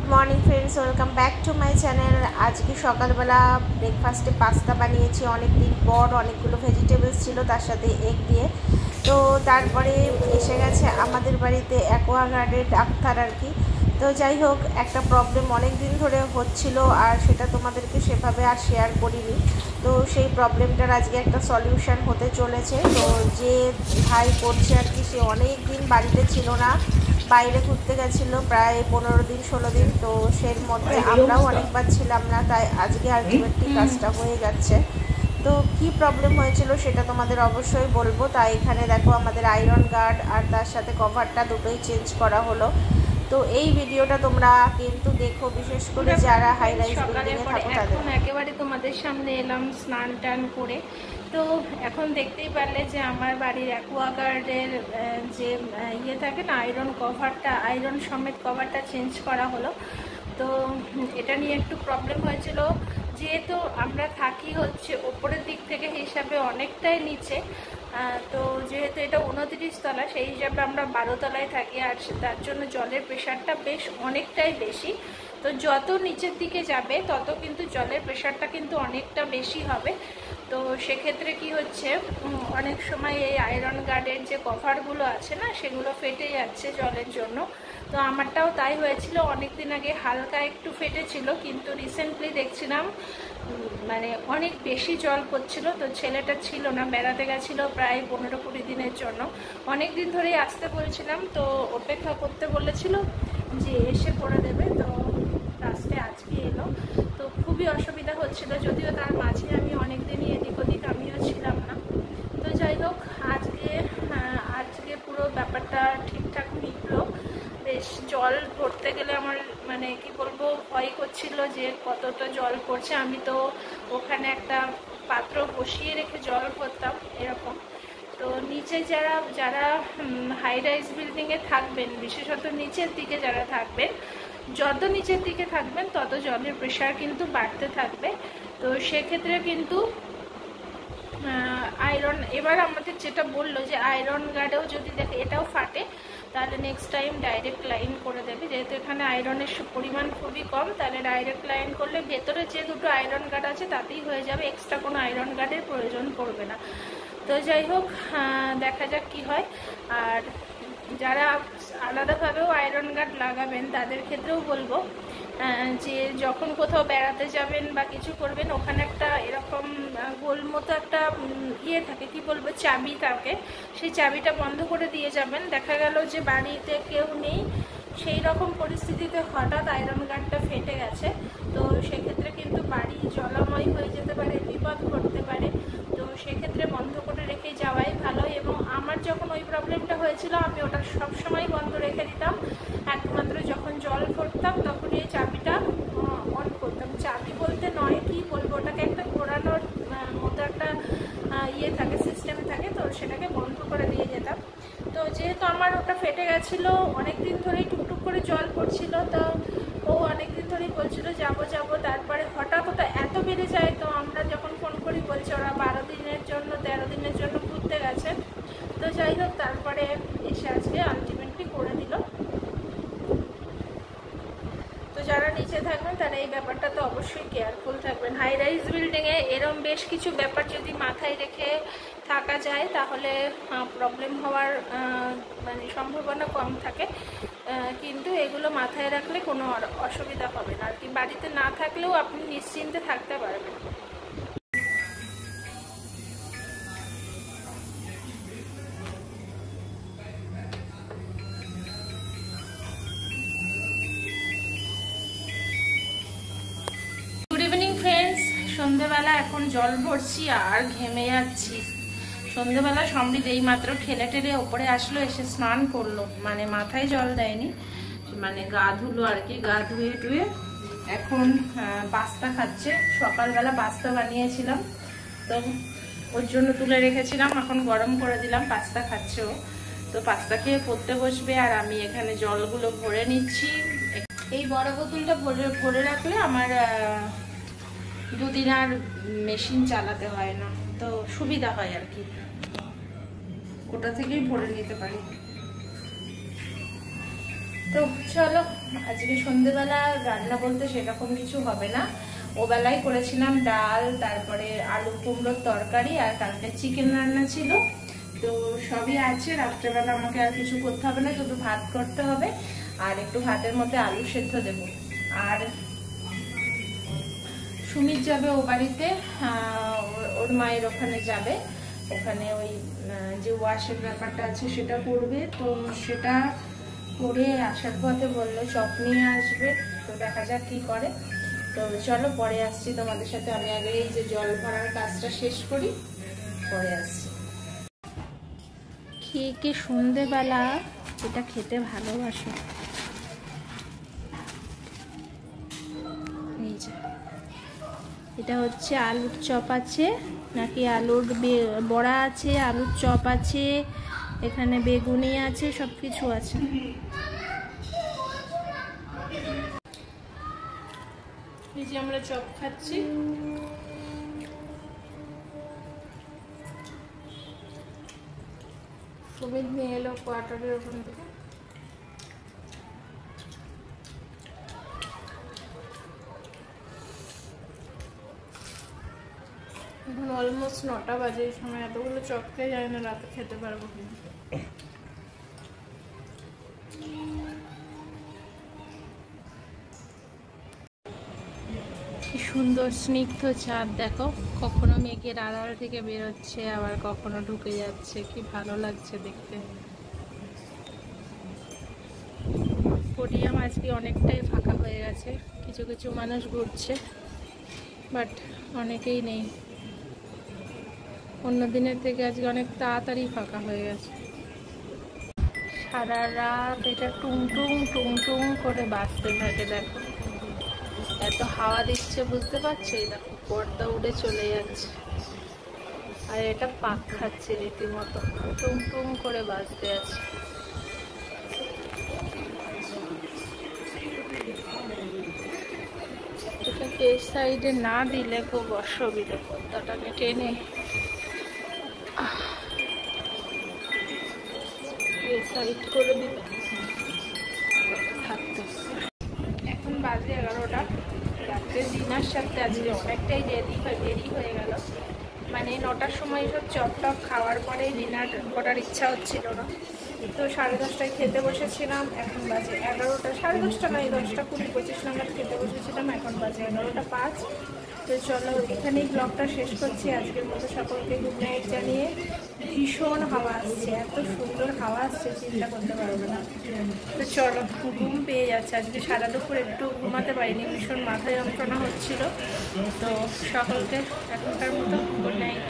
Good morning friends welcome back to my channel. आज की सकालबेला ब्रेकफास्टे pasta बानिয়েছি অনেক দিন পর, অনেকগুলো ভেজিটেবলস ছিল তার সাথে এগ দিয়ে। তো তারপরে এসে গেছে আমাদের বাড়িতে অ্যাকোয়াগার্ডের ডাক্তার আর কি। তো যাই হোক, একটা প্রবলেম অনেক দিন ধরে হচ্ছিল আর সেটা তোমাদেরকে সেভাবে আর শেয়ার করিনি। তো সেই প্রবলেমটার আজকে একটা সলিউশন হতে চলেছে। তো যে ভাই করছে আর কি, সে অনেক দিন বাড়িতে ছিল না, বাইরে ঘুরতে গেছিলো প্রায় 15 দিন 16 দিন। তো সের মধ্যে আমরাও অনেকবার ছিলাম না, তাই আজকে আলটিমেটলি কাজটা হয়ে যাচ্ছে। তো কি প্রবলেম হয়েছিল সেটা তোমাদের অবশ্যই বলবো। তাই এখানে দেখো আমাদের আয়রন গার্ড আর তার সাথে কভারটা দুটোই চেঞ্জ করা হলো। তো এই ভিডিওটা তোমরা কিন্তু দেখো, বিশেষ করে যারা হাই রাইজ বিল্ডিংয়ে থাকো তাদের। এখন একেবারে তোমাদের সামনে এলাম স্নান টান করে। তো এখন দেখতেই পারলে যে আমার বাড়ির অ্যাকোয়াগার্ডের যে ইয়ে থাকে না, আয়রন কভারটা, আয়রন সমেত কভারটা চেঞ্জ করা হলো। তো এটা নিয়ে একটু প্রবলেম হয়েছিল, যেহেতু আমরা থাকি হচ্ছে ওপরের দিক থেকে হিসাবে অনেকটাই নিচে। তো যেহেতু এটা 29 তলা, সেই হিসাবে আমরা 12 তলায় থাকি, আর তার জন্য জলের প্রেশারটা বেশ অনেকটাই বেশি। তো যত নিচের দিকে যাবে তত কিন্তু জলের প্রেশারটা কিন্তু অনেকটা বেশি হবে। তো সেক্ষেত্রে কি হচ্ছে, অনেক সময় এই আয়রন গার্ডের যে কভারগুলো আছে না, সেগুলো ফেটে যাচ্ছে জলের জন্য। তো আমারটাও তাই হয়েছিল, অনেক দিন আগে হালকা একটু ফেটেছিল, কিন্তু রিসেন্টলি দেখছিলাম মানে অনেক বেশি জল পড়ছিল। তো ছেলেটা ছিল না, বেড়াতে গেছিলো প্রায় 15-20 দিনের জন্য। অনেক দিন ধরেই আসতে বলছিলাম, তো অপেক্ষা করতে বলেছিল যে এসে করে দেবে। তো লাস্টে আজকে এলো। তো খুবই অসুবিধা হচ্ছিল, যদিও তার মাঝে আমি অনেক দিনই এদিক ওদিক আমিও ছিলাম না। তো যাই হোক, আজকে পুরো ব্যাপারটা ঠিকঠাক মিটলো। বেশ জল ভরতে গেলে আমার মানে কি বলবো, ভয় করছিল যে কতটা জল পড়ছে। আমি তো ওখানে একটা পাত্র বসিয়ে রেখে জল ভরতাম এরকম। তো নিচে যারা হাই রাইজ বিল্ডিংয়ে থাকবেন, বিশেষত নিচের দিকে যারা থাকবেন, যত নিচের দিকে থাকবেন তত জলের প্রেশার কিন্তু বাড়তে থাকবে। তো সেক্ষেত্রে কিন্তু আয়রন, এবার আমাদের যেটা বললো যে আয়রন গার্ডেও যদি দেখে এটাও ফাটে, তাহলে নেক্সট টাইম ডাইরেক্ট লাইন করে দেবে। যেহেতু এখানে আয়রনের পরিমাণ খুবই কম, তাহলে ডাইরেক্ট লাইন করলে ভেতরে যে দুটো আয়রন গার্ড আছে তাতেই হয়ে যাবে, এক্সট্রা কোনো আয়রন গার্ডের প্রয়োজন পড়বে না। তো যাই হোক, দেখা যাক কি হয়। আর যারা আলাদাভাবেও আয়রন গার্ড লাগাবেন তাদের ক্ষেত্রেও বলবো যে যখন কোথাও বেড়াতে যাবেন বা কিছু করবেন, ওখানে একটা এরকম গোল মতো একটা ইয়ে থাকে, কি বলবো, চাবি থাকে। সেই চাবিটা বন্ধ করে দিয়ে যাবেন। দেখা গেল যে বাড়িতে কেউ নেই, সেই রকম পরিস্থিতিতে হঠাৎ আয়রন গার্ডটা ফেটে গেছে, তো সেক্ষেত্রে কিন্তু বাড়ি জলাময় হয়ে যেতে পারে, বিপদ ঘটতে পারে। তো সেক্ষেত্রে বন্ধ করে রেখে যাওয়াই ভালো। এবং আমার যখন ওই প্রবলেমটা হয়েছিল, আমি ওটা সবসময় বন্ধ রেখে দিতাম। একমাত্র যখন জল ভরতাম তখনই এই চাবিটা অন করতাম। চাবি বলতে নয়, কি বলবো, ওটাকে একটা ঘোরানোর মতো একটা ইয়ে থাকে, সিস্টেম থাকে, তো সেটাকে বন্ধ করে দিয়ে যেতাম। তো যেহেতু আমার ওটা ফেটে গেছিলো, অনেক দিন ধরেই টুকটুক করে জল পড়ছিল, তো ও অনেক দিন ধরেই বলছিল যাবো। তারপরে হঠাৎ ওটা এত বেড়ে যায়, তো আমরা যখন ফোন করি বলছে ওরা 12 দিনের জন্য 13 দিনের জন্য ঘুরতে গেছে। তো যাই হোক, তারপরে এসে আজকে আলটিমেটলি করে দিল। তো যারা নিচে থাকবেন তারা এই ব্যাপারটা তো অবশ্যই কেয়ারফুল থাকবেন। হাই রাইজ বিল্ডিংয়ে এরম বেশ কিছু ব্যাপার যদি মাথায় রেখে থাকা যায়, তাহলে প্রবলেম হওয়ার মানে সম্ভাবনা কম থাকে। কিন্তু এগুলো মাথায় রাখলে কোনো অসুবিধা হবে না আর কি। বাড়িতে না থাকলেও আপনি নিশ্চিন্তে থাকতে পারবেন। সন্ধ্যেবেলা এখন জল ভরছি আর ঘেমে যাচ্ছি। সন্ধ্যেবেলা সমৃদ্ধ এই মাত্র খেলে টেলে ওপরে আসলো, এসে স্নান করলো, মানে মাথায় জল দেয়নি, মানে গা ধুলো আর কি। গা ধুয়ে টুয়ে এখন পাস্তা খাচ্ছে। সকালবেলা পাস্তা বানিয়েছিলাম, তো ওর জন্য তুলে রেখেছিলাম, এখন গরম করে দিলাম, পাস্তা খাচ্ছে ও। তো পাস্তা খেয়ে পড়তে বসবে, আর আমি এখানে জলগুলো ভরে নিচ্ছি। এই বড় বোতলটা ভরে রাখলে আমার 2 দিন আর মেশিন চালাতে হয় না, তো সুবিধা হয় আর কি, ওটা থেকেই ভরে নিতে পারি। তো চলো, আজকে সন্ধেবেলা রান্না বলতে সেরকম কিছু হবে না। ওবেলায় করেছিলাম ডাল, তারপরে আলু কুমড়োর তরকারি, আর কালকে চিকেন রান্না ছিল। তো সবই আছে, রাত্রেবেলা আমাকে আর কিছু করতে হবে না, শুধু ভাত করতে হবে আর একটু ভাতের মধ্যে আলু সেদ্ধ দেব। আর সুমিত যাবে ও বাড়িতে, ওর মায়ের ওখানে যাবে, ওখানে ওই যে ওয়াশের ব্যাপারটা আছে সেটা করবে। তো সেটা করে আসার পথে বললো চপ নিয়ে আসবে, তো দেখা যাক কি করে। তো চলো পরে আসছি তোমাদের সাথে, আমি আগে এই যে জল ভরার কাজটা শেষ করি, পরে আসছি। কে সন্ধেবেলা এটা খেতে ভালোবাসো? এই যে এটা হচ্ছে আলুর চপ আছে, নাকি আলুর বড়া আছে, আলুর চপ আছে, এখানে বেগুনি আছে, সব কিছু আছে। এই যে আমরা চপ খাচ্ছি। সুমিত নিয়ে এলো কোয়ার্টারের ওখান থেকে। এখন অলমোস্ট 9টা বাজে, এই সময় এতগুলো চপ খেয়ে যায় না, রাতে খেতে পারবো কি। কি সুন্দর স্নিগ্ধ চাঁদ দেখো, কখনো মেঘের আড়াল থেকে বেরোচ্ছে, আবার কখনো ঢুকে যাচ্ছে, কি ভালো লাগছে দেখতে। পোডিয়াম আজকে অনেকটাই ফাঁকা হয়ে গেছে, কিছু কিছু মানুষ ঘুরছে, বাট অনেকেই নেই। অন্য দিনের থেকে আজকে অনেক তাড়াতাড়ি ফাঁকা হয়ে গেছে। সারা রাত এটা টুং টুং টুং টুং করে বাজতে থাকে, দেখো এত হাওয়া দিচ্ছে, বুঝতে পারছি, দেখো পর্দা উড়ে চলে যাচ্ছে, আর এটা পাক খাচ্ছে রীতিমতো, টুং টুং করে বাজতে আছে। এটাকে এই সাইডে না দিলে খুব অসুবিধা, পর্দাটাকে টেনে এই সাইড করে দিলে থাকতেছে। এখন বাজে 11টা, রাত্রে ডিনার সাথে আজকে অনেকটাই দেরি হয়ে গেল। মানে 9টার সময় সব চপ টপ খাওয়ার পরে ডিনার করার ইচ্ছা হচ্ছিল না, তো 10:30টায় খেতে বসেছিলাম। এখন বাজে 11টা, 10:30 নয়, 10টা 20-25 নাগাদ খেতে বসেছিলাম, এখন বাজে 11টা 5। তো চলো এখানেই ব্লগটা শেষ করছি। আজকের মতো সকলকে গুড নাইট জানিয়ে, ভীষণ হাওয়া আসছে, এত সুন্দর হাওয়া আসছে চিন্তা করতে পারবে না। তো চলো, ঘুম পেয়ে যাচ্ছে, আজকে সারা দুপুর একটু ঘুমাতে পারিনি, ভীষণ মাথা যন্ত্রণা হচ্ছিল। তো সকলকে এখনকার মতো গুড নাইট।